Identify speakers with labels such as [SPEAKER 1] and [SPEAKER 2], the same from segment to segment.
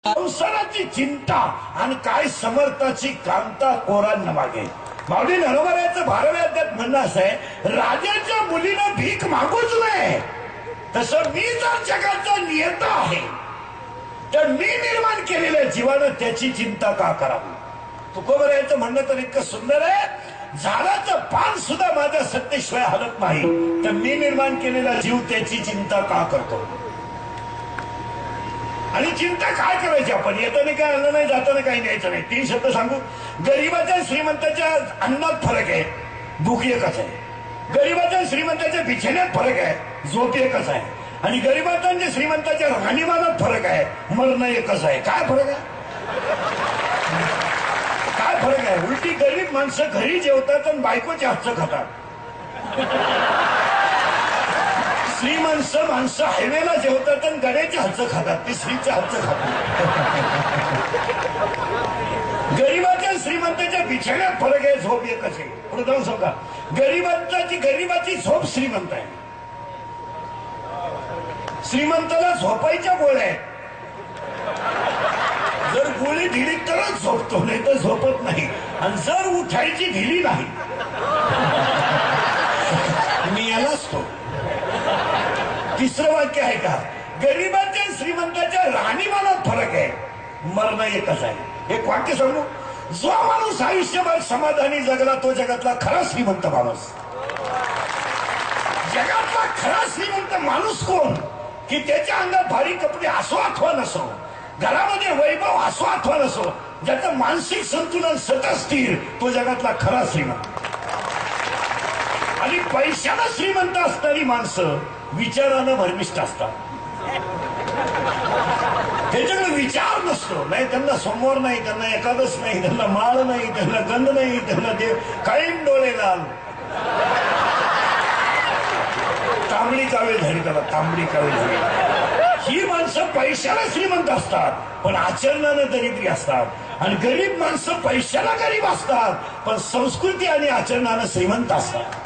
[SPEAKER 1] संसाराची चिंता आणि काय समर्थाची कांता कोरांना मागे. माऊली नरवऱ्याचं भारव्यात म्हणणं असं आहे, राजाच्या मुलीनं भीक मागूच नये. तसं मी जर जगाचा नियता आहे तर मी निर्माण केलेल्या जीवानं त्याची चिंता का करावी. तुकोबरायांचं म्हणणं तर इतकं सुंदर आहे, झाडाचं पान सुद्धा माझ्या सत्तेशिवाय हलत नाही, तर मी निर्माण केलेला जीव त्याची चिंता का करतो. आणि चिंता काय करायची आपण. येताना काय आणलं नाही, जाताना काही न्यायचं नाही. 3 शब्द सांगू. गरीबाच्या श्रीमंताच्या अन्नात फरक आहे, भूक एकच आहे. गरीबाच्या श्रीमंताच्या बिछाण्यात फरक आहे, झोप एकच आहे. आणि गरीबाच्या आणि श्रीमंताच्या राहणीमानात फरक आहे, मरण एकच आहे. काय फरक आहे, काय फरक आहे. उलटी गरीब माणसं घरी जेवतात आणि बायकोच्या हातचं खातात. माणसं हायवेला जेवतात आणि गड्याच्या हातचं खातात, ती स्त्रीच्या हातचं खातात. गरीबाच्या श्रीमंताच्या बिछाण्यात फरक आहे, झोप एकच आहे. पुढे जाऊन सांगा, गरीबाची झोप श्रीमंत आहे. श्रीमंताला झोपायच्या गोळ्या आहेत. जर गोळी दिली तरच झोपतो, नाही तर झोपत नाही. आणि जर उठायची दिली नाही मी यालाच तो. तिसरं वाक्य आहे का, गरीबाच्या श्रीमंताच्या राहणीमानात फरक आहे, मरण एकच आहे. एक वाक्य सांगू, जो माणूस आयुष्यभर समाधानी जगला तो जगातला खरा श्रीमंत माणूस. जगातला खरा श्रीमंत माणूस कोण, की त्याच्या अंगात भारी कपडे असो अथवा नसो, घरामध्ये वैभव असो अथवा नसो, ज्याचं मानसिक संतुलन सतत स्थिर, तो जगातला खरा श्रीमंत. आणि पैशाला श्रीमंत असणारी माणसं विचारानं भरमिष्ट असतात. त्याच्याकडे विचार नसतो. नाही त्यांना सोमवार नाही, त्यांना एकादश नाही, त्यांना माळ नाही, त्यांना गंध नाही, त्यांना देव कायम डोळे लाल. तांबडी कावे झाली त्याला, तांबडी कावे झाली. ही माणसं पैशाला श्रीमंत असतात पण आचरणानं दरिद्री असतात. आणि गरीब माणसं पैशाला गरीब असतात पण संस्कृती आणि आचरणानं श्रीमंत असतात.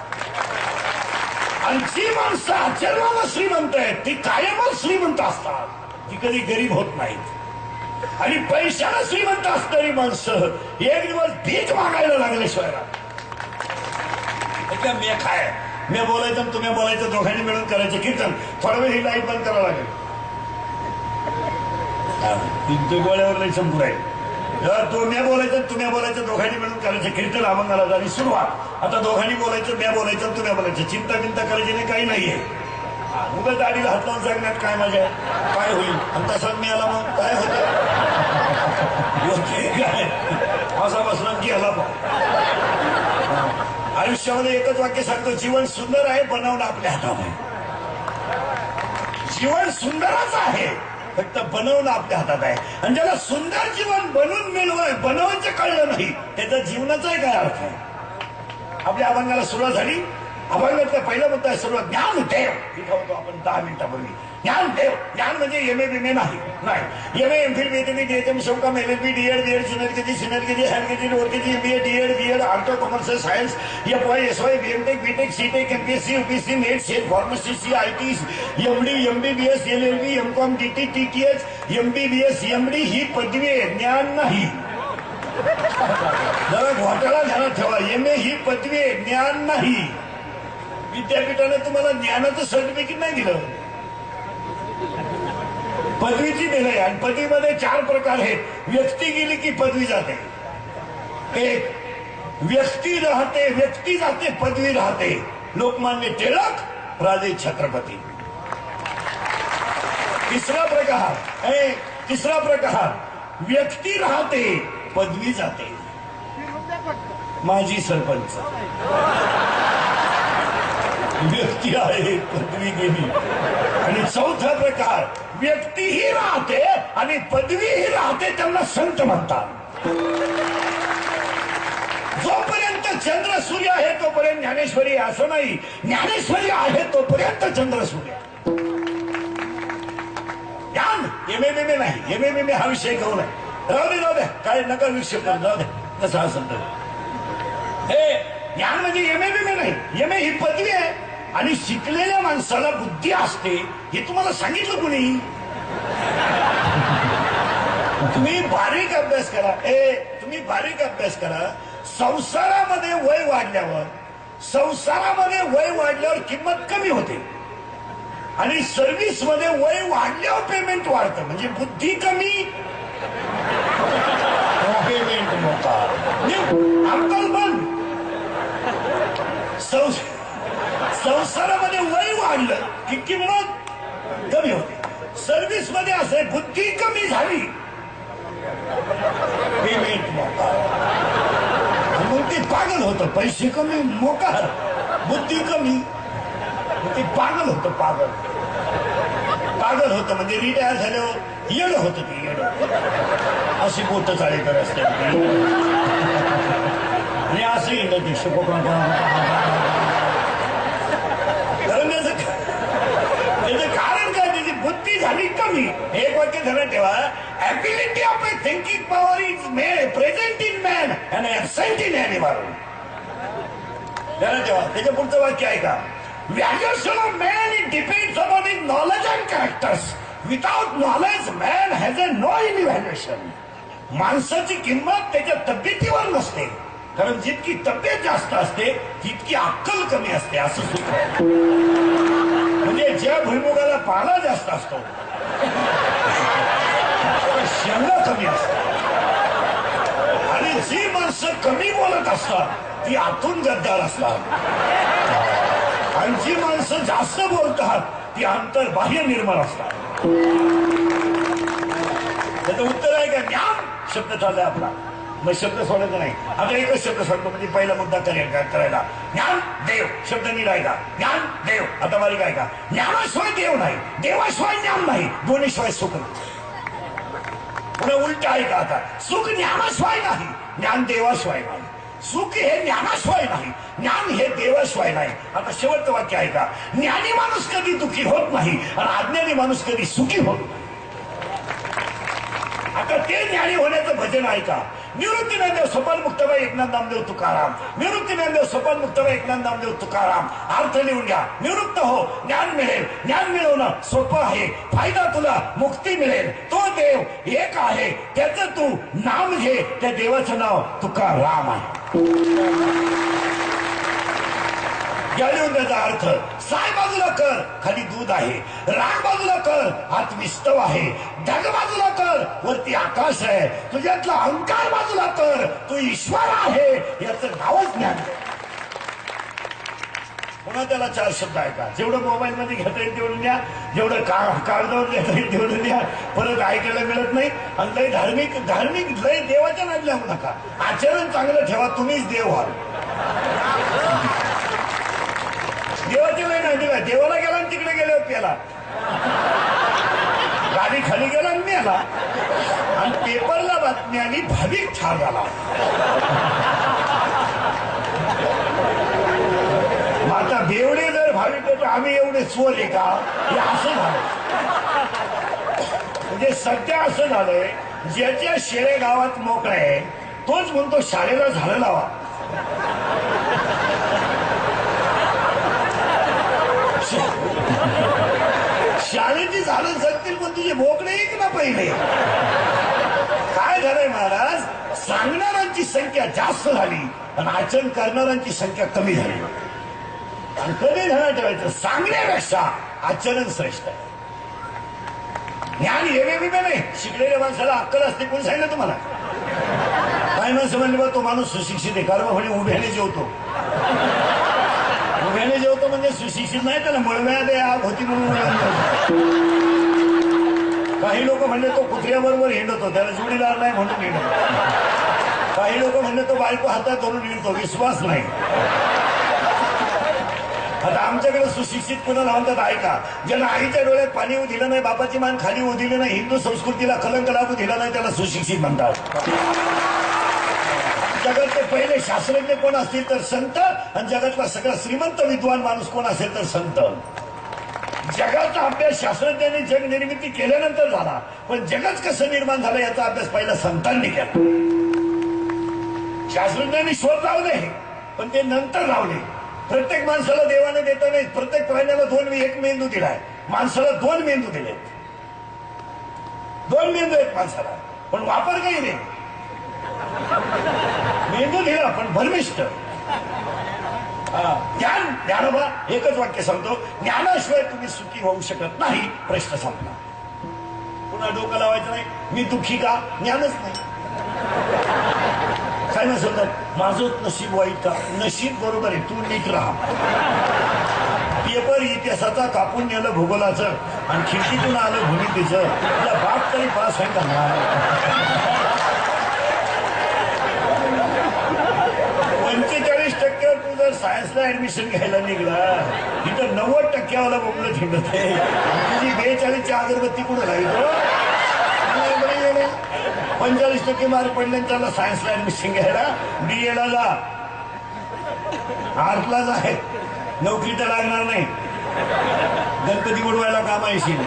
[SPEAKER 1] आणि जी माणसं आचरणाला श्रीमंत आहेत ती कायमच श्रीमंत असतात, ती कधी गरीब होत नाहीत. आणि पैशाला श्रीमंत असणारी माणसं एक दिवस भीक मागायला लागल्याशिवाय मी काय, मी बोलायचं तुम्ही बोलायचं, दोघांनी मिळून करायचं कीर्तन. थोडा वेळ ही लाईट बंद करावं लागेल. गोळ्यावर लई संपूर आहे. तुम्ही बोलायचं तुम्ही बोलायचं, दोघांनी मिळून करायचं कीर्तन. अभंगाला झाली सुरुवात. आता दोघांनी बोलायचं, मी बोलायचं तुम्ही बोलायचं. चिंता बिंता करायची नाही, काही नाहीये. उगाच दाढीला हात लावून सांगण्यात काय मजा आहे, काय होईल. आणि तसाच मी आला मग काय होतं, असा बसला की आला. आयुष्यामध्ये एकच वाक्य सांगतो, जीवन सुंदर आहे, बनवणं आपल्या हातात आहे. जीवन सुंदरच आहे, फक्त बनवणं आपल्या हातात आहे. आणि ज्याला सुंदर जीवन बनवून बनवायचं कळलं नाही त्याचा जीवनाचाही काय अर्थ आहे. आपल्या अभंगाला सुरुवात झाली. अभंगातला पहिला मुद्दा आहे सुरुवात, ज्ञान देव. इथं होतो आपण 10 मिनिटापूर्वी. ज्ञान देव, ज्ञान म्हणजे एम ए बिमे नाही. M A M Phil BM DM शोकम LLB DED BEd senior KG हॅनकेजी OTG MBA DED BEd art commerce science FY SY BMTech BTech CTech MPSC UPSC NET SET pharmacy CIT MD MBBS LLB MCOM DT TTH MBBS MD ही पदवी आहे, ज्ञान नाही. जरा घोटाळा ध्यानात ठेवा. MA ही पदवी आहे, ज्ञान नाही. विद्यापीठाने तुम्हाला ज्ञानाचं सर्टिफिकेट नाही दिलं, पदवीची दिलंय. आणि पदवीमध्ये 4 प्रकार आहेत. व्यक्ती गेली की पदवी जाते. एक, व्यक्ती राहते, व्यक्ती जाते, पदवी राहते. लोकमान्य टिळक, राजे छत्रपती. तिसरा प्रकार व्यक्ती राहते, पदवी जाते. माजी सरपंच. व्यक्ती आहे, पदवी गेली. आणि चौथा प्रकार, व्यक्तीही राहते आणि पदवीही राहते, त्यांना संत म्हणतात. जोपर्यंत चंद्र सूर्य आहे तोपर्यंत ज्ञानेश्वरी, असं नाही. ज्ञानेश्वरी आहे तोपर्यंत चंद्र सूर्य. ज्ञान एम ए नाही. एम ए हा विषय घेऊ नये. राहू दे काय नका विषय करू, जाऊ दे कसं असं. हे ज्ञान म्हणजे एम ए नाही. एम ए ही पदवी आहे. आणि शिकलेल्या माणसाला बुद्धी असते हे तुम्हाला सांगितलं कुणी. तुम्ही बारीक अभ्यास करा. तुम्ही बारीक अभ्यास करा. संसारामध्ये वय वाढल्यावर किंमत कमी होते आणि सर्व्हिस मध्ये वय वाढल्यावर पेमेंट वाढतं. म्हणजे बुद्धी कमी पेमेंट मोठा. अक्कल बंद. संसारामध्ये वय वाढलं की किंमत कमी होते. सर्व्हिस मध्ये असे बुद्धी कमी झाली पेमेंट मोकार. मग ते पागल होतं. पैसे कमी मोकार, बुद्धी कमी, ते पागल होतं. पागल होतं म्हणजे रिटायर झाल्यावर येड होतं. ते येड अशी बोट चाळे कर असते आणि असं येणं ते कारण त्याचं कारण काय? त्याची बुद्धी झाली कमी. एक वाक्य धरण ठेवा. Ability of a thinking power is present in man and absent in animal. धरण ठेवा. त्याच्या पुढचं वाक्य आहे का? Valuation of man it depends upon his knowledge and characters. Without knowledge man has a no evaluation. माणसाची किंमत त्याच्या तब्येतीवर नसते, कारण जितकी तब्येत जास्त असते तितकी अक्कल कमी असते. असं सूत्र आहे. म्हणजे ज्या भुईमुगाला पाला जास्त असतो शेंगा कमी असतात आणि जी माणसं कमी बोलत असतात ती आतून गद्दार असतात आणि जी माणसं जास्त बोलतात ती अंतर बाह्य निर्मळ असतात. त्याचं उत्तर आहे का? ज्ञान शब्द चाललाय आपला. मग शब्द सोडायचा नाही. आता एकच शब्द सोडतो म्हणजे पहिला मुद्दा करायला. ज्ञान देव शब्द निघायचा. ज्ञान देव. आता बारीक आहे का? ज्ञानाशिवाय देव नाही, देवाशिवाय ज्ञान नाही, दोन्हीशिवाय सुख नाही. पुढे उलट आहे का? आता सुख ज्ञानाशिवाय नाही, ज्ञान देवाशिवाय नाही. सुख हे ज्ञानाशिवाय नाही, ज्ञान हे देवाशिवाय नाही. आता शेवटचं वाक्य आहे का? ज्ञानी माणूस कधी दुःखी होत नाही आणि अज्ञानी माणूस कधी सुखी होत नाही. आता ते ज्ञानी होण्याचं भजन आहे का? निवृत्ती ज्ञानदेव सोपान मुक्ताबाई एकनाथ नामदेव तुकाराम. निवृत्ती ज्ञानदेव सोपान मुक्ताबाई एकनाथ नामदेव तुकाराम. अर्थ लिहून घ्या. निवृत्त हो, ज्ञान मिळेल. ज्ञान मिळवणं सोपं आहे. फायदा तुला मुक्ती मिळेल. तो देव एक आहे, त्याचं तू नाम घे. त्या देवाचं नाव तुकाराम आहे. लिहून त्याचा अर्थ. साय बाजूला कर, खाली दूध आहे. राग बाजूला कर, आत विस्तव आहे. ढग बाजूला कर, वरती आकाश आहे. तुझ्यातला अहंकार बाजूला कर, तू ईश्वर आहे. याचं नावच ज्ञान. पुन्हा त्याला 4 शब्द आहे का? जेवढं मोबाईल मध्ये घेता येईल तेवढं द्या, जेवढं कागदावर घेता येईल तेवढं द्या. परत ऐकायला मिळत नाही. आणि लय धार्मिक लय देवाच्या नादी लागू नका. आचरण चांगलं ठेवा, तुम्हीच देव व्हाल. देवाच्या नाही दिला. देवाला गेला आणि तिकडे गेल्यावर प्याला, गाडी खाली गेला आणि मेला. आणि पेपरला बातमी आली भाविक ठार झाला. आता बेवडे जर भाविक तर आम्ही एवढे चोर आहे का? हे असं झालं. म्हणजे सध्या असं झालंय, ज्याच्या शेळे गावात मोकळा आहे तोच म्हणतो शाळेला झाडं लावा. शाळेची झाडं जगतील पण तुझे मोकळे एक ना पहिले. काय झालंय महाराज? सांगणाऱ्यांची संख्या जास्त झाली आणि आचरण करणाऱ्यांची संख्या कमी झाली. आणि कधी ध्यानात ठेवायचं, सांगण्यापेक्षा आचरण श्रेष्ठ आहे. ज्ञान येवे नाही. शिकलेल्या माणसाला अक्कल असते. कोण सांगितलं तुम्हाला? काय माणसं म्हणले बा तो माणूस सुशिक्षित आहे, कारण म्हणे उभ्याने जेवतो. उभ्याने जेवतो म्हणजे सुशिक्षित नाही, त्याला मळव्यात आग होती म्हणून. काही लोक म्हणले तो कुत्र्याबरोबर हिंडतो, त्याला जोडीदार नाही म्हणून हिंडतो. काही लोक म्हणले तो बायको हातात धरून हिंडतो, विश्वास नाही. आता आमच्याकडे सुशिक्षित कोणाला म्हणतात ऐका, ज्याला आईच्या डोळ्यात पाणी येऊ दिलं नाही, बापाची मान खाली होऊ दिली नाही, हिंदू संस्कृतीला कलंक लागू दिला नाही, त्याला सुशिक्षित म्हणतात. जगातले पहिले शास्त्रज्ञ कोण असतील तर संत, आणि जगातला सगळा श्रीमंत विद्वान माणूस कोण असेल तर संत. जगाचा अभ्यास शास्त्रज्ञांनी जग निर्मिती केल्यानंतर झाला, पण जगच कसं निर्माण झालं याचा अभ्यास पहिला संतांनी केला. शास्त्रज्ञांनी शोध लावले पण ते नंतर लावले. प्रत्येक माणसाला देवाने देता नाही, प्रत्येक प्राण्याला एक मेंदू दिलाय, माणसाला 2 मेंदू दिलेत. 2 मेंदू आहेत माणसाला. पण वापर काही रे. मेंदू दिला पण भरमिष्ट. ज्ञान ज्ञानोबा एकच वाक्य सांगतो, ज्ञानाशिवाय तुम्ही सुखी होऊ शकत नाही. प्रश्न संपला. पुन्हा डोकं लावायचं नाही. मी दुःखी का? ज्ञानच नाही. काय नाही सांगतात, माझं नशीब वाईट का? नशीब बरोबर आहे, तू नीट राहा. पेपर इतिहासाचा कापून नेलं भूगोलाचं आणि खिडकीतून आलं भूमितीचं. तुला बाप तरी पास होईल का? 45% तू जर सायन्सला ऍडमिशन घ्यायला निघला, इथं 90% बोंबलं ठेवत आहे. तुझी 42ची अगरबत्ती कुठं लावतो? 45% मार्क पडले त्याला सायन्सला ऍडमिशन घ्यायला. BA ला जा, आर्टला जा, नोकरी तर लागणार नाही. गणपती बुडवायला काम येशील.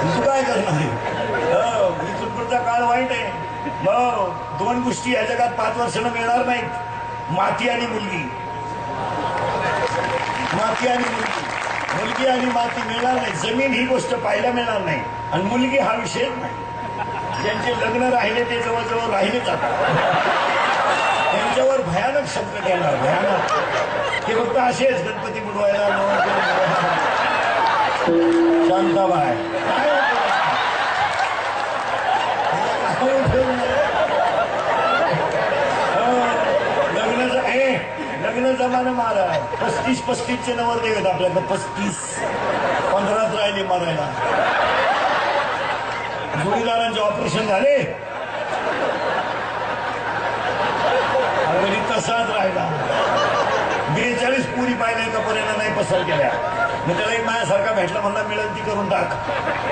[SPEAKER 1] तू काय करणार? इथून पुढचा काळ वाईट आहे. दोन गोष्टी या जगात 5 वर्षांना मिळणार नाहीत, माती आणि मुलगी. माती आणि मुलगी, मुलगी आणि माती मिळणार नाही. जमीन ही गोष्ट पाहायला मिळणार नाही आणि मुलगी हा विषयच नाही. ज्यांचे लग्न राहिले ते जवळजवळ राहिलेच आता. त्यांच्यावर भयानक संकट येणार, भयानक. ते फक्त असेच गणपती बुडवायला. शांताबाई लग्न जमाना मारा. 35-35चे नवरदेव आहेत आपल्याकडे. 35-15 राहिले मारायला. जोडीदारांचे ऑपरेशन झाले, अगदी तसाच राहिला. 42 पुरी पाहिल्या एका पर्यंत नाही पसंत केल्या. मग त्याला एक माझ्यासारखा भेटला, म्हणला मिळेल ती करून टाक.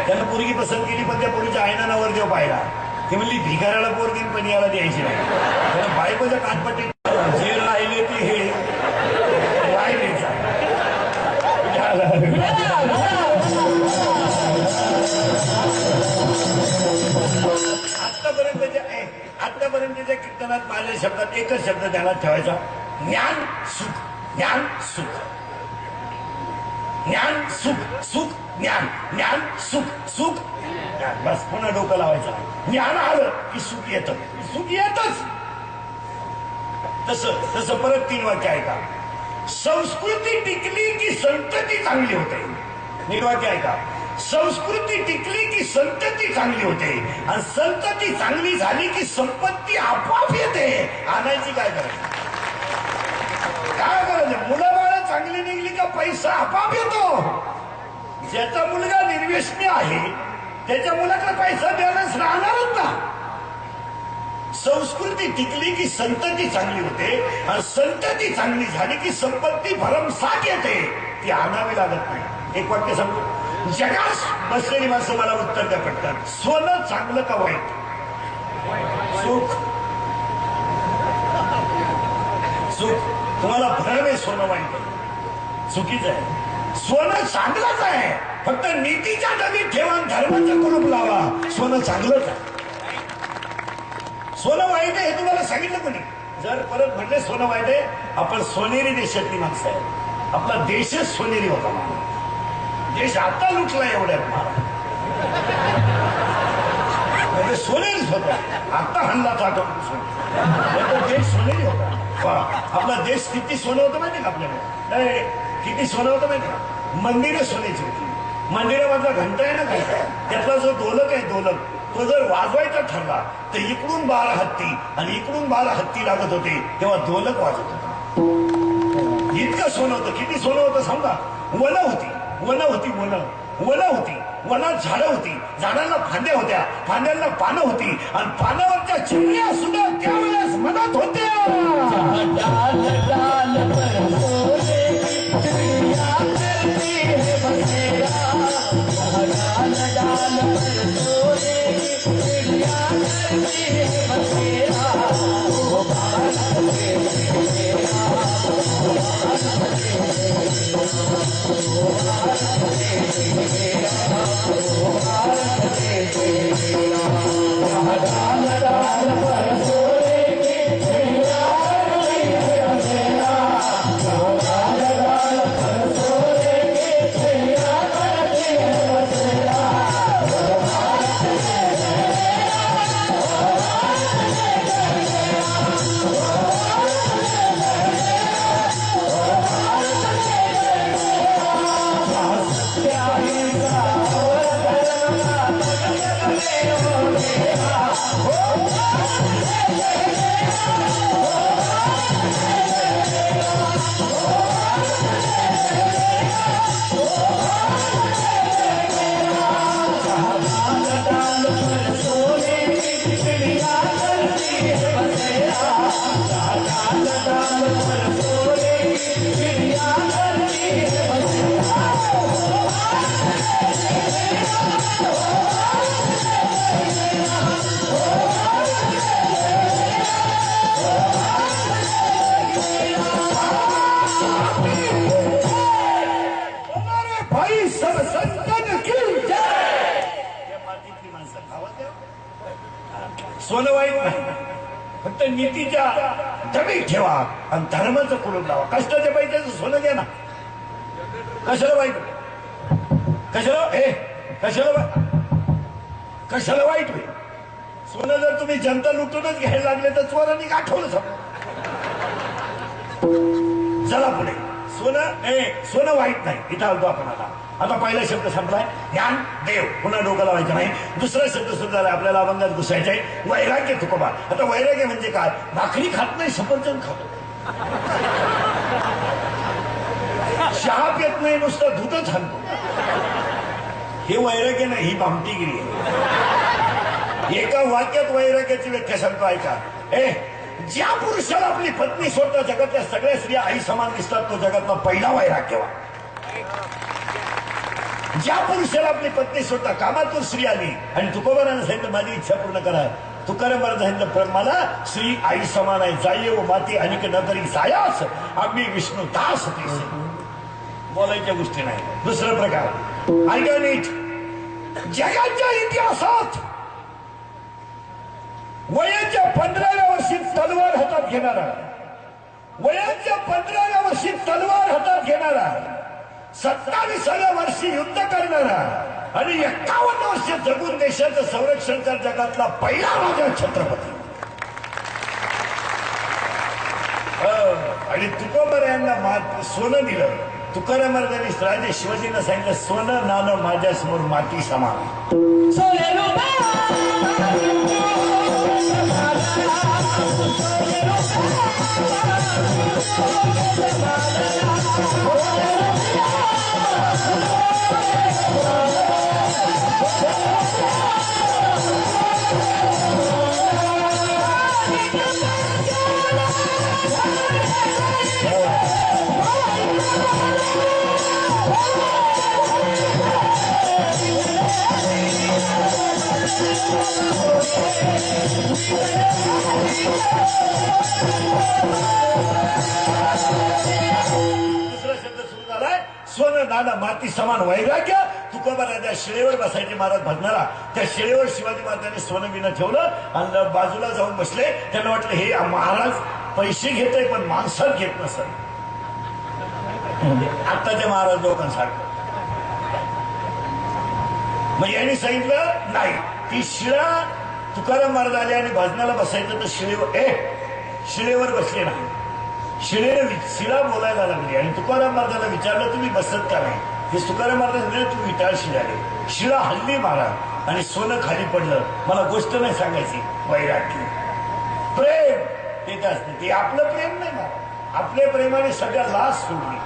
[SPEAKER 1] त्यानं पोरगी पसंत केली, पण त्या पोरीच्या आईनं नवरदेव पाहिला. ती म्हणली भिकाऱ्याला पोरगी पण याला द्यायची नाही. त्याला बायकोच्या कानपट्टी जे राहिले ते हे राहिलेच. आतापर्यंतच्या कीर्तनात माझ्या शब्दात एकच शब्द त्याला ठेवायचा, ज्ञान सुख. ज्ञान सुख, ज्ञान सुख, सुख ज्ञान, ज्ञान सुख, सुख ज्ञान. बस पुन्हा डोकं लावायचं. ज्ञान आलं की सुख येतं, सुख येतच. तसं परत 3 वाक्य ऐका. संस्कृती टिकली की संतती चांगली होते. नीट वाक्य ऐका. संस्कृती टिकली की संतती चांगली होते आणि संतती चांगली झाली की संपत्ती आपोआप येते. आणायची काय करायची? काय करायचं? मुलं बाळं चांगली निघली का पैसा आपोआप येतो. ज्याचा मुलगा निर्व्यसनी आहे त्याच्या मुलाकडे पैसा द्यायलाच राहणारच ना. संस्कृती टिकली की संतती चांगली होते आणि संतती चांगली झाली की संपत्ती भरमसाठ येते. ती आणावी लागत नाही. एक वाक्य सांगतो. जगात बसलेली माणसं मला उत्तर द्या पटकन. सोनं चांगलं का वाईट? सुख, सुख. तुम्हाला भरम आहे सोनं वाईट आहे, चुकीचं आहे. सोनं चांगलंच आहे, फक्त नीतीच्या नदी ठेवा, धर्माचं कुलूप लावा. सोनं चांगलंच आहे. सोनं वाईट आहे हे तुम्हाला सांगितलं कोणी? जर परत म्हटले सोनं वाईट आहे, आपण सोनेरी देशातली माणसं आहे. आपला देशच सोनेरी होता. देश आता लुटला एवढ्यात मला, म्हणजे सोनेरीच होता. आता हल्ला चालतो देश सोनेरी होता. आपला देश किती सोनं होतं माहिती का आपल्याला? किती सोनं होतं माहिती का? मंदिरं सोन्याची होती. मंदिरामधला घंटा आहे ना, घंटा, त्यातला जो ढोलक आहे, ढोलक, तो जर वाजवायचा ठरला तर इकडून 12 हत्ती आणि इकडून 12 हत्ती लागत होते, तेव्हा ढोलक वाजत होता. इतकं सोनं होतं. किती सोनं होतं सांगा? वनं होती, वनं होती, वनं होती, वनात झाडं होती, झाडांना फांद्या होत्या, फांद्यांना पानं होती आणि पानावरच्या चिमण्या सुद्धा त्यावेळेस मनात होत्या. सोनं वाईट नाही, फक्त नीतीच्या दबीत ठेवा आणि धर्माचं कुलूप लावा. कष्टाच्या पैशाचं सोनं घ्या ना, कशाला वाईट, कशाला वाईट होईल. सोनं जर तुम्ही जनता लुटूनच घ्यायला लागले तर चोरांनी गाठवलं समजा. चला पुढे. सोनं वाईट नाही, इथं आलतो आपण. आता पहिला शब्द संपलाय, ज्ञान देव, पुन्हा डोकं लावायचं नाही. दुसरा शब्द सुद्धा आपल्याला अभंगात घुसायचा आहे, वैराग्य तुकोबा. आता वैराग्य म्हणजे काय? भाकरी खात नाही, सफरचंद खातो, चहा पित नाही, नुसतं दूधच आणतो. हे वैराग्य नाही, ही भामटीगिरी आहे. एका वाक्यात वैराग्याची व्याख्या सांगतो, ऐका. ज्या पुरुषाला आपली पत्नी सोडता जगातल्या सगळ्या स्त्रिया आई समान दिसतात, तो जगातला पहिला वैराग्यवान. ज्या पुरुषाला आपली पत्नी सोडता कामातून स्त्री आली आणि तुकोबारानं सांगितलं माझी इच्छा पूर्ण करा, तुकाराम महाराज सांगितलं मला स्त्री आई समान आहे, जाय व माती अनिक न करी जायास आम्ही विष्णू दास तीस. बोलायच्या गोष्टी नाही. दुसरा प्रकार ऐका नीट. जगाच्या इतिहासात वयाच्या 15व्या वर्षी तलवार हातात घेणारा, वयाच्या 15व्या वर्षी तलवार हातात घेणारा, 27व्या वर्षी युद्ध करणारा आणि 51 वर्ष जगून देशाचं संरक्षण कर जगातला पहिला राजा छत्रपती. आणि तुकोबार यांना सोनं दिलं. तुकाराम महाराजांनी राजे शिवाजींना सांगितलं सोनं नाणं माझ्या समोर माती समान. दुसरा शब्द सुरू झालाय, सोनं नाणं माती समान वैराग्य. तुकोबा राजा शिळेवर बसायचे महाराज भजनाला, त्या शिळेवर शिवाजी महाराजांनी सोनं बिनं ठेवलं आणि बाजूला जाऊन बसले. त्यांना वाटलं हे महाराज पैसे घेत आहे पण माणसात घेत नसत. आत्ताच्या महाराज लोकांसारखं. मग यांनी सांगितलं नाही, ती शिळा तुकाराम महाराज आले आणि भजनाला बसायचं तर शिळेवर बसले नाही. शिळा बोलायला लागली आणि तुकाराम महाराजांना विचारलं तुम्ही बसत का नाही. हे तुकाराम महाराज म्हणजे तू विटाळ शिळाले. शिळा हल्ली महाराज आणि सोनं खाली पडलं. मला गोष्ट नाही सांगायची, वैराग्य प्रेम ते असते. ते आपलं प्रेम नाही महाराज. आपल्या प्रेमाने सगळ्या लाच सोडली.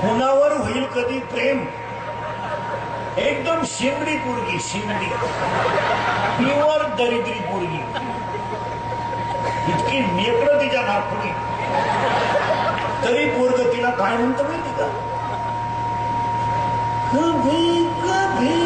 [SPEAKER 1] कुणावर होईल कधी प्रेम? एकदम शिंगडी पोरगी, शिंगडी प्युअर दरिद्री पोरगी, इतकी नेकडं तिच्या नागपुरी, तरी पोरग तिला काय म्हणतं माहिती का? कभी कभी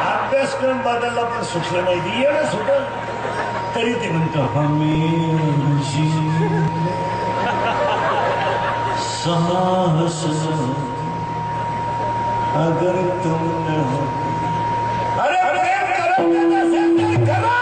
[SPEAKER 1] अभ्यासक्रम बदलला पण सुटलं नाही. येणं सुटल तरी ते म्हणतो हमेशी साहस अगर तुम न हो. अरे करा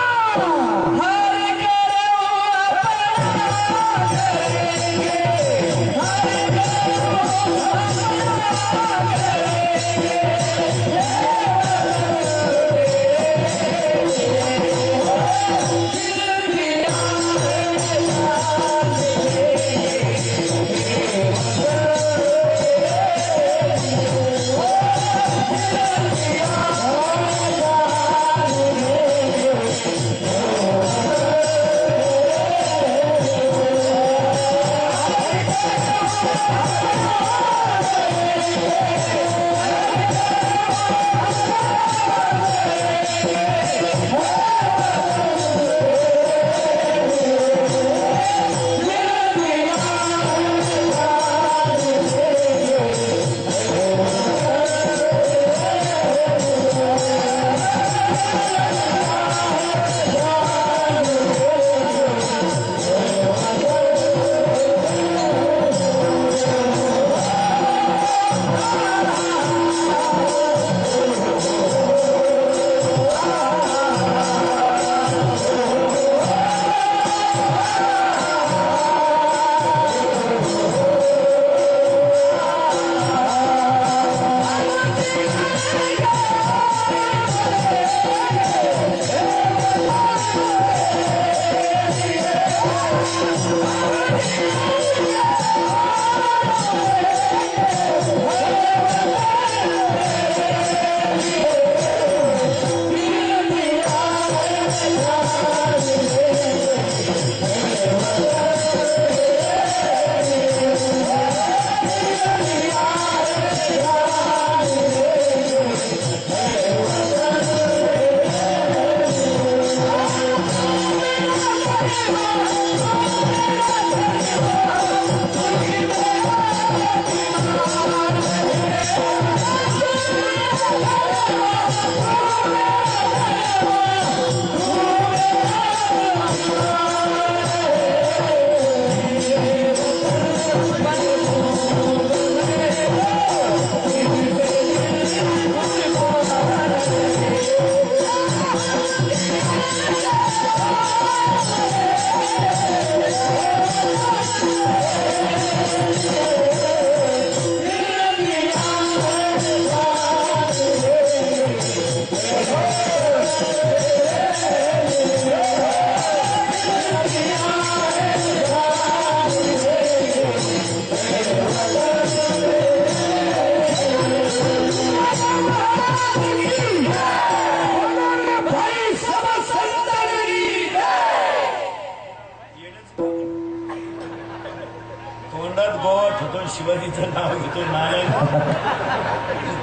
[SPEAKER 1] भगवतीचं नाव घेतो नाराय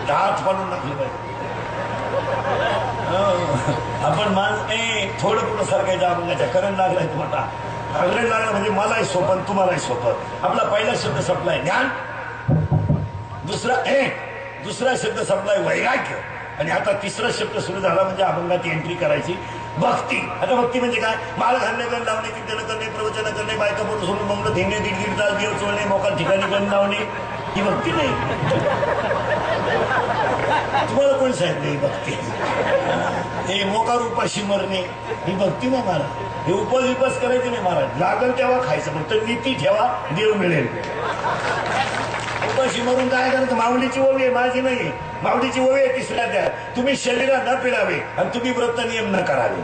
[SPEAKER 1] दात पाडून टाकले पाहिजे. आपण थोडं पुढं सरकायचं अभंगाच्या करंट लागलाय तुम्हाला. करंट लागला म्हणजे मलाही सोपं तुम्हालाही सोपं. आपला पहिला शब्द संपलाय ज्ञान, दुसरा शब्द संपलाय वैराग्य, आणि आता तिसरा शब्द सुरू झाला म्हणजे अभंगात एंट्री करायची भक्ती. आता भक्ती म्हणजे काय? माळ घालणे, गण लावणे, कीर्तन करणे, प्रवचन करणे, बायका बोलून सोडून मंगळ धेंगे, दीड तास देव चोळणे, मोका ठिकाणी गण लावणे, ही भक्ती नाही. तुम्हाला कोण सांगितलं ही भक्ती? हे मोकार उपाशी मरणे ही भक्ती नाही महाराज. हे उपास करायचे नाही महाराज. लागल तेव्हा खायचं, फक्त नीती ठेवा, देव मिळेल. उपाशी मरून काय करायचं? माऊलीची ओवी आहे, माझी नाही. माऊलीची ओवी आहे तिसऱ्या द्या. तुम्ही शरीरा न पिळावे आणि तुम्ही व्रत नियम न करावे.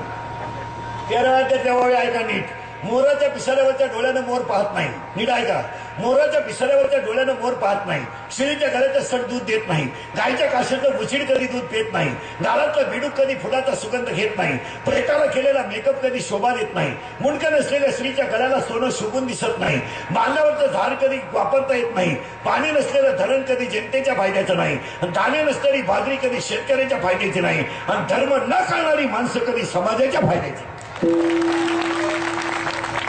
[SPEAKER 1] 13 त्या ओवी ऐका नीट. मोराच्या पिसाऱ्यावरच्या डोळ्यानं मोर पाहत नाही. नीट ऐका. मोराच्या पिसाऱ्यावरच्या डोळ्यानं मोर पाहत नाही. शेळीच्या गळ्याचं सड दूध देत नाही. गायच्या काशाचं बुचिड कधी दूध पेत नाही. गालातलं बिडूक कधी फुलाचा सुगंध घेत नाही. प्रेताला केलेला मेकअप कधी शोभा देत नाही. मुंडकं नसलेल्या स्त्रीच्या गळ्याला सोनं शुकून दिसत नाही. बांधावरचं झाड कधी वापरता येत नाही. पाणी नसलेलं धरण कधी जनतेच्या फायद्याचं नाही. आणि दाणे नसलेली बाजरी कधी शेतकऱ्याच्या फायद्याची नाही. आणि धर्म न कळणारी माणसं कधी समाजाच्या फायद्याची.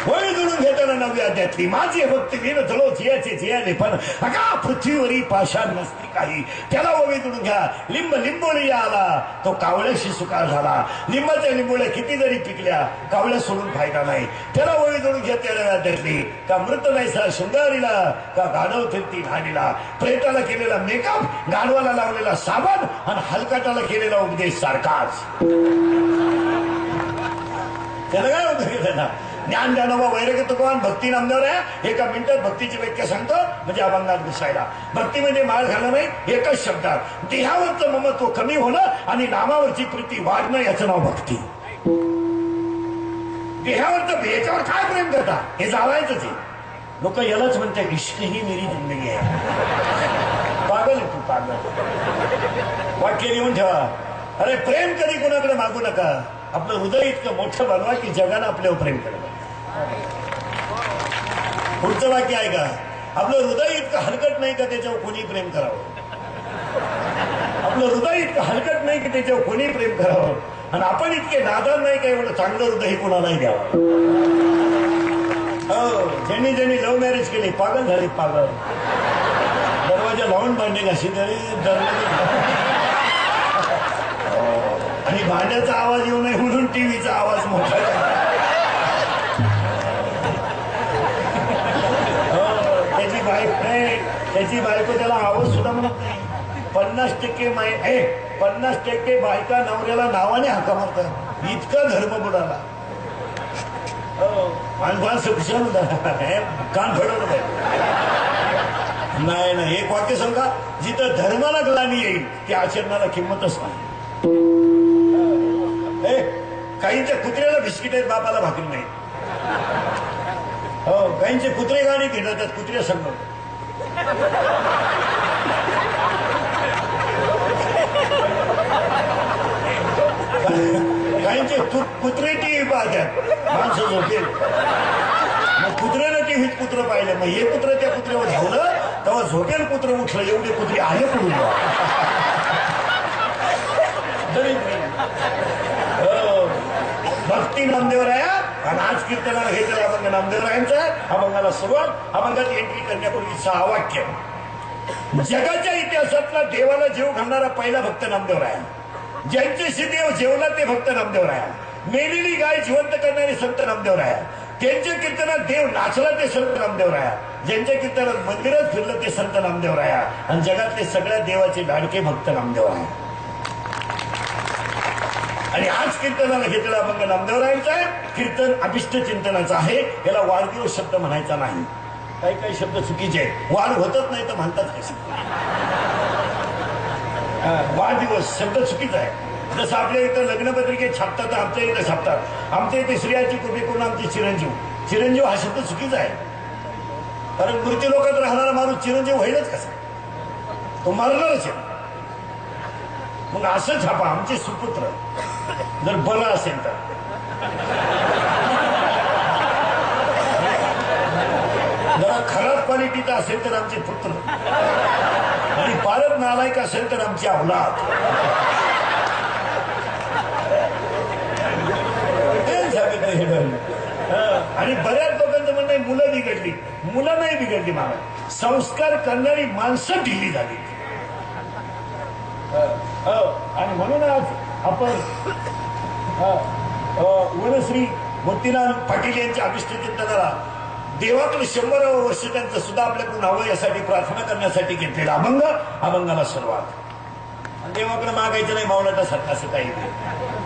[SPEAKER 1] वळी जुळून घेताना नवी अध्यात्मी माझी भक्ती वीर झलो जियाचे जियाले पण अगा पृथ्वीवरी पाषाण नसती काही. त्याला ओवी जुळून घ्या. लिंबोळी आला तो कावळ्याशी सुकाळ झाला. लिंबाच्या लिंबोळ्या किती जरी पिकल्या कावळ्या सोडून फायदा नाही. त्याला ओवी जुळून घ्या. त्याला अध्यात्मी का मृत नाहीसा शृंगारीला का गाढव फिरती ढाणीला. प्रेताला केलेला मेकअप, गाढवाला लावलेला साबण आणि हलकाटाला केलेला उपदेश सारखाच. त्याला काय होतं ना? ज्ञान ज्ञानोबा वैराग्य तुकोबान भक्ती नामदेव आहे. एका मिनिटात भक्तीची व्याख्या सांगतो म्हणजे अभंगात घुसायला. भक्ती म्हणजे माळ घालणं नाही, एकच शब्दात देहावरचं ममत्व कमी होणं आणि नामावरची प्रीती वाढणं याचं नाव भक्ती. देहावरचं याच्यावर काय प्रेम करता हे जाणायचंच आहे. लोक यालाच म्हणते इश्क ही मेरी जिंदगी आहे. पागल आहे तू, पागल. वाक्य लिहून ठेवा. अरे प्रेम कधी कोणाकडे मागू नका. आपलं हृदय इतकं मोठं बनवा की जगानं आपल्यावर प्रेम करावं. पुढचं वाक्य आहे का? आपलं हृदय इतकं हलकट नाही का त्याच्यावर कोणी प्रेम करावं. आपलं हृदय इतकं हलकट नाही की त्याच्यावर कोणी प्रेम करावं. आणि आपण इतके नादान नाही का एवढं चांगलं हृदय कोणालाही द्यावं. हो, ज्यांनी ज्यांनी लव्ह मॅरेज केली पागल झाली, पागल. दरवाजा लावून भांडे घाशी तरी आणि भांड्याचा आवाज येऊ नये म्हणून टीव्हीचा आवाज मोठा. त्याची बायको त्याला आवाज सुद्धा म्हणत नाही. 50% बायका नवऱ्याला नावाने हाका मारतात. इतका धर्म बुडाला. माणसं खुशाल कान फडवलं नाही. एक वाक्य सांगा. जिथं धर्माला ग्लानी येईल त्या आचरणाला किंमतच नाही. काहींच्या कुत्र्याला बिस्किट आहेत, बापाला भाकरी नाही. हो, काहींचे कुत्रे गाडी घेतात कुत्र्या संग. काहींचे कुत्रे टीव्ही पाहतात, माणसं झोपेल. मग कुत्र्यानं टीव्हीत कुत्र पाहिलं, मग हे कुत्र त्या कुत्र्यावर धावलं तेव्हा झोपेल कुत्र उठलं. एवढे कुत्रे आहे पडून. भक्ती नामदेवराया. आणि आज कीर्तनाला घेतलेला अभंग नामदेवरायांचा. अभंगाला सुरुवात. अभंगात एंट्री करण्यापूर्वी 6 वाक्य. जगाच्या इतिहासातला देवाला जीव घालणारा पहिला भक्त नामदेवराया. ज्यांच्याशी देव जेवला ते भक्त नामदेवराया. मेलेली गाय जिवंत करणारे संत नामदेवराया. त्यांच्या कीर्तनात देव नाचला ते संत नामदेवराया. ज्यांच्या कीर्तनात मंदिरात फिरलं ते संत नामदेवराया. आणि जगातले सगळ्या देवाचे लाडके भक्त नामदेवराया. आणि आज कीर्तनाला घेतलेला अभंग नामदेवरायांचा आहे. कीर्तन अभिष्ट चिंतनाचं आहे. याला वाढदिवस शब्द म्हणायचा नाही. काही शब्द चुकीचे आहेत. वाढ होतच नाही तर म्हणतात कसे. वाढदिवस शब्द चुकीचा आहे. जसं आपल्या इथं लग्नपत्रिकेत छापतात आमच्या इथं छापतात. आमच्या इथे स्त्रियाची कृपी करून आमचे चिरंजीव हा शब्द चुकीचा आहे. कारण मृत्यू लोकात राहणारा माणूस चिरंजीव होईलच कसा? तो मरणारच आहे. मग असं छापा आमचे सुपुत्र जर बरं असेल तर. जरा खराब क्वालिटीचा असेल तर आमचे पुत्र आणि फारच नालायक असेल तर आमची अवलाद. आणि बऱ्याच लोकांचं म्हणणं आहे मुलं बिघडली. मुलं नाही बिघडली मला, संस्कार करणारी माणसं ढिली झाली. आणि म्हणून आज आपण वनश्री मोतीलाल पाटील यांच्या अभिष्टचिंतनाला देवाकडे 100 वर्ष त्यांचं सुद्धा आपल्याकडून हवं यासाठी प्रार्थना करण्यासाठी घेतलेला अभंगाला सुरुवात. आणि देवाकडे मागायचं नाही मावळाटा सारखं असं काही नाही.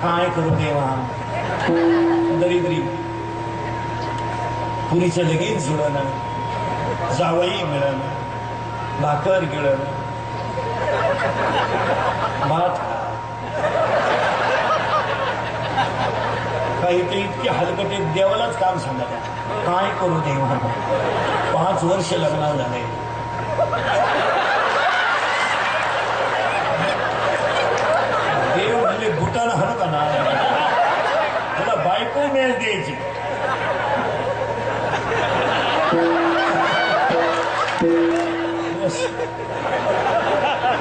[SPEAKER 1] काय करू देवा, दरिद्री पुरीचं लगेच जुळणं, जावई मिळणं, भाकर गिळणं, भात काही ते इतके हलकटे देवालाच काम सांगत. काय करू देवा, 5 वर्ष लग्नाला झाले, देव म्हणजे बुटाला हल का ना, तुला बायको मिळेल द्यायची.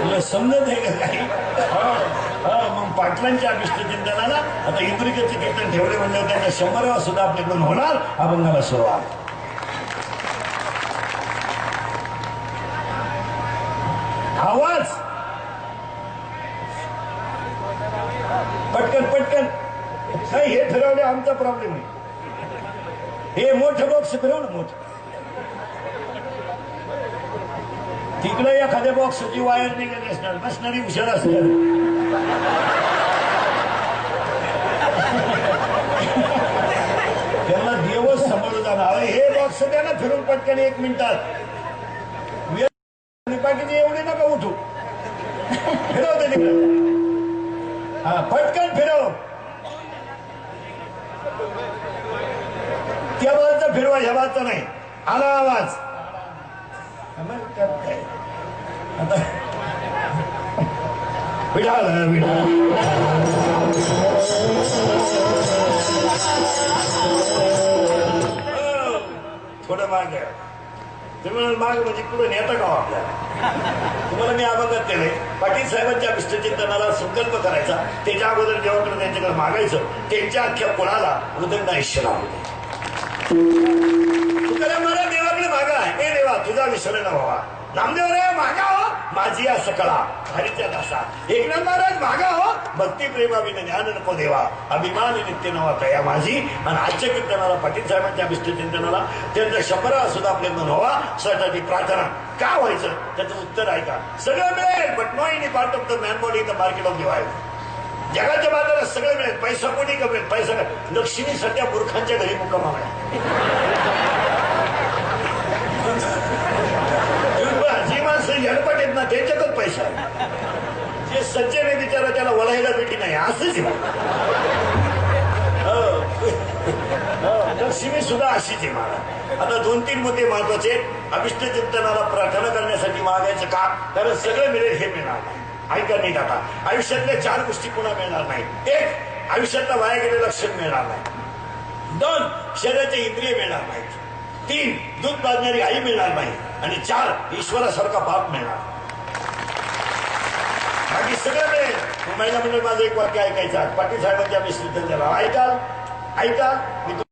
[SPEAKER 1] तुला समजत आहे का काही? मग पाटलांच्या अभिष्टचिंतनाला आता इंद्रिकेचं कीर्तन ठेवले म्हणजे त्यांच्या 100वा सुद्धा आपल्याकडून होणार. अभंगाला सुरुवात. आवाज पटकन पटकन नाही, हे फिरवले आमचा प्रॉब्लेम आहे. हे मोठं बॉक्स फिरव ना, मोठं. तिकडे एखाद्या बॉक्सची वायर निघाली असणार, बसणारी हुशार असणार. त्यांना देवच समोर जाणार. हे बॉक्स द्या ना फिरून पटकन 1 मिनिटात. बाकीचे एवढे नका उठू, फिरवते तिकडे. हा पटकन फिरव. त्या बाजूचा फिरवा, ह्या बाजूचा नाही. आला आवाज. आता विडाल थोडं माग तुम्ही माग म्हणजे पुढे नेता का आपल्याला. तुम्हाला मी अभंगात केलंय, पाटील साहेबांच्या अभिष्टचिंतनाला संकल्प करायचा, त्याच्या अगोदर देवाकडे त्यांच्याकडे मागायचं, त्यांच्या अख्ख्या कुळाला उदंड आयुष्य लावू दे. तुकाराम महाराज देवाकडे मागा, हे देवा तुझा विसर न व्हावा. नामदेव रे मागा हो माझी या सकळा हरीच्या दासा. एकनाथ महाराज मागा हो भक्ती प्रेमाविन ज्ञान नको देवा. अभिमान नित्य नवा तया माझी. आणि आजच्या कीर्तनाला पाटील साहेबांच्या अभिष्टचिंतनाला त्यांचा 100वा सुद्धा आपल्याकडून व्हावा स्वतःची प्रार्थना. का व्हायचं त्याचं उत्तर ऐका. सगळं मिळेल but no any part of the man body in the market of divide. जगाच्या बाजारात सगळं मिळेल, पैसा कोणी कमेल, पैसा लक्ष्मी सध्या मूर्खांच्या घरी मुक्काम जी माणसं येडपट आहेत ना त्यांच्यातच पैसा आहे. जे सज्जन आहे बिचारा त्याला वळायला भेटी नाही, असंच लक्ष्मी सुद्धा अशीच आहे महाराज. आता 2-3 मुद्दे महत्वाचे. अभिष्टचिंतनाला प्रार्थना करण्यासाठी मागायचं का, कारण सगळं मिळेल हे मिळणार नाही. ऐका नीट आता. आयुष्यातल्या 4 गोष्टी पुन्हा मिळणार नाही. 1 आयुष्यातला वाया गेलेला क्षण मिळणार नाही. 2 शरीराचे इंद्रिय मिळणार नाहीत. 3 दूध पाजणारी आई मिळणार नाही. आणि 4 ईश्वरासारखा बाप मिळणार. बाकी सगळं मिळेल. महिला मंडळ माझं एक वाक्य ऐकायचं. पाटील साहेबांच्या अभिष्टचिंतनाला ऐकाल.